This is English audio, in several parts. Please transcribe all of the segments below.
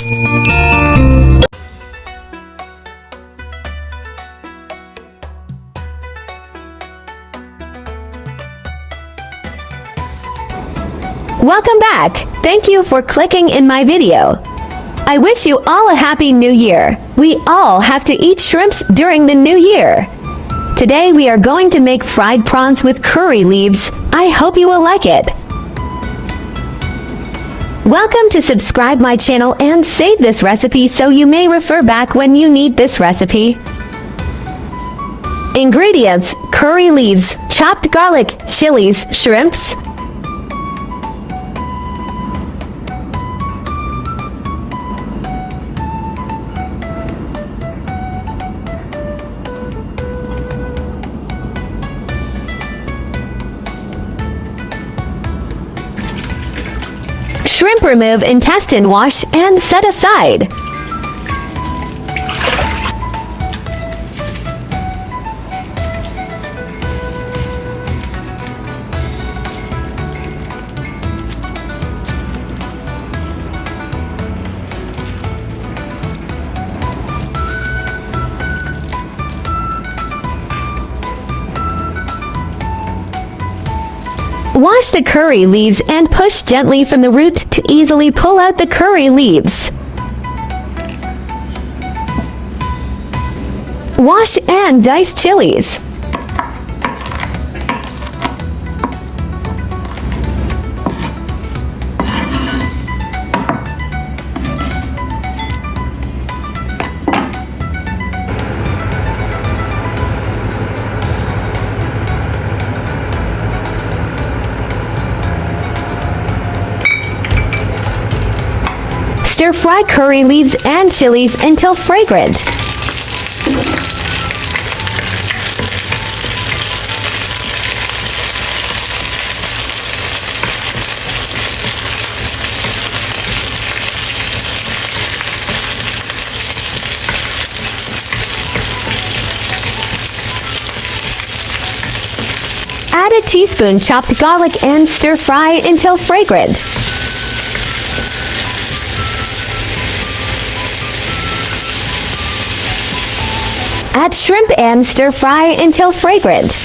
Welcome back! Thank you for clicking in my video. I wish you all a happy new year. We all have to eat shrimps during the new year. Today we are going to make fried prawns with curry leaves. I hope you will like it. Welcome to subscribe my channel and save this recipe so you may refer back when you need this recipe. Ingredients: curry leaves, chopped garlic, chilies, shrimps. Shrimp remove intestine, wash and set aside. Wash the curry leaves and push gently from the root to easily pull out the curry leaves. Wash and dice chilies. Stir-fry curry leaves and chilies until fragrant. Add a teaspoon chopped garlic and stir-fry until fragrant. Add shrimp and stir-fry until fragrant.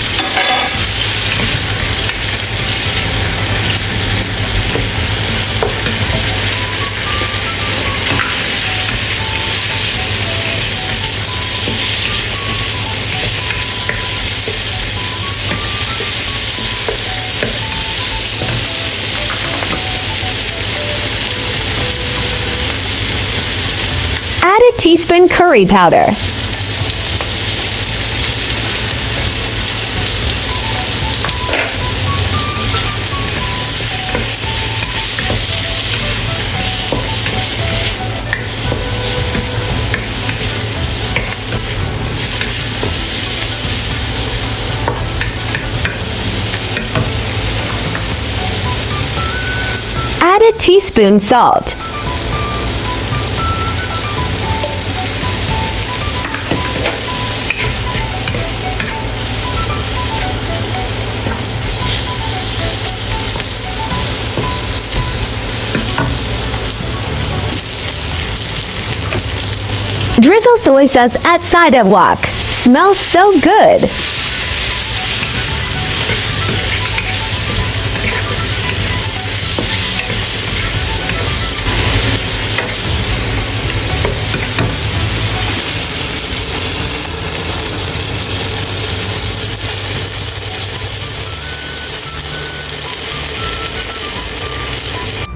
Add a teaspoon curry powder. Add a teaspoon salt. Drizzle soy sauce at side of wok. Smells so good.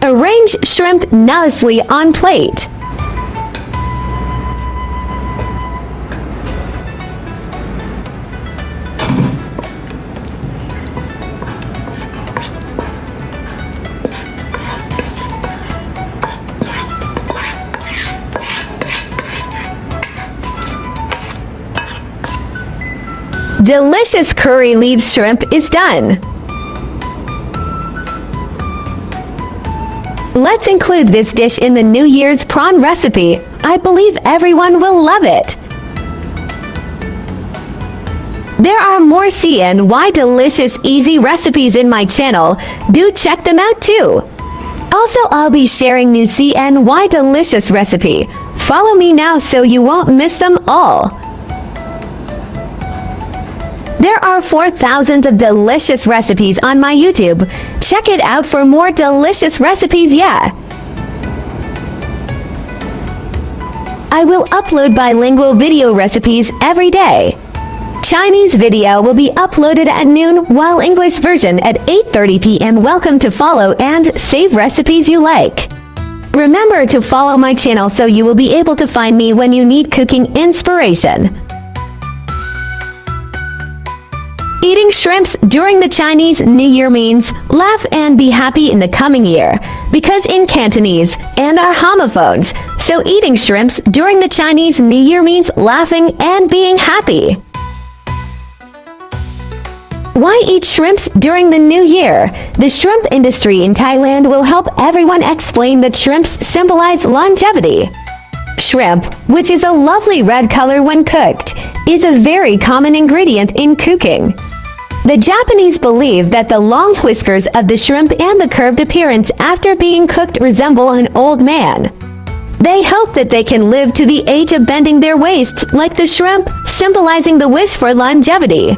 Arrange shrimp nicely on plate. Delicious curry leaves shrimp is done. Let's include this dish in the New Year's prawn recipe. I believe everyone will love it. There are more CNY delicious easy recipes in my channel. Do check them out too. Also, I'll be sharing new CNY delicious recipe. Follow me now so you won't miss them all. There are 4,000 of delicious recipes on my YouTube. Check it out for more delicious recipes, yeah. I will upload bilingual video recipes every day. Chinese video will be uploaded at noon, while English version at 8:30 p.m. Welcome to follow and save recipes you like. Remember to follow my channel so you will be able to find me when you need cooking inspiration. Eating shrimps during the Chinese New Year means laugh and be happy in the coming year, because in Cantonese and our homophones, so eating shrimps during the Chinese New Year means laughing and being happy. Why eat shrimps during the new year? The shrimp industry in Thailand will help everyone explain that shrimps symbolize longevity. Shrimp, which is a lovely red color when cooked, is a very common ingredient in cooking. The Japanese believe that the long whiskers of the shrimp and the curved appearance after being cooked resemble an old man. They hope that they can live to the age of bending their waists like the shrimp, symbolizing the wish for longevity.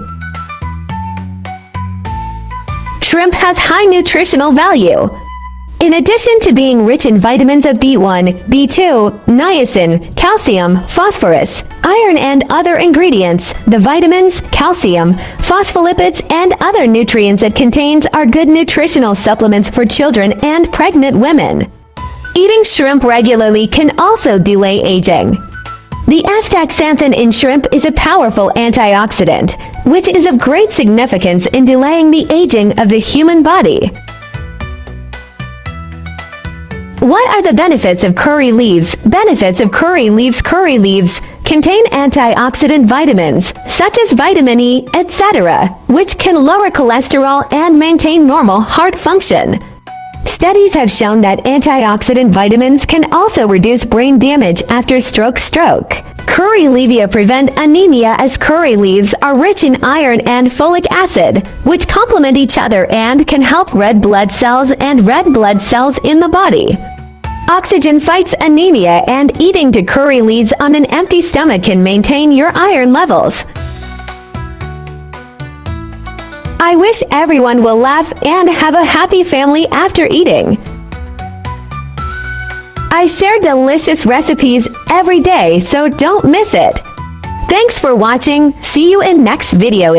Shrimp has high nutritional value. In addition to being rich in vitamins of B1, B2, niacin, calcium, phosphorus, iron and other ingredients, the vitamins, calcium, phospholipids and other nutrients it contains are good nutritional supplements for children and pregnant women. Eating shrimp regularly can also delay aging. The astaxanthin in shrimp is a powerful antioxidant, which is of great significance in delaying the aging of the human body. What are the benefits of curry leaves? Benefits of curry leaves. Curry leaves contain antioxidant vitamins, such as vitamin E, etc., which can lower cholesterol and maintain normal heart function. Studies have shown that antioxidant vitamins can also reduce brain damage after stroke. Curry leaves prevent anemia as curry leaves are rich in iron and folic acid, which complement each other and can help red blood cells and red blood cells in the body. Oxygen fights anemia, and eating the curry leaves on an empty stomach can maintain your iron levels. I wish everyone will laugh and have a happy family after eating. I share delicious recipes every day, so don't miss it. Thanks for watching. See you in next video.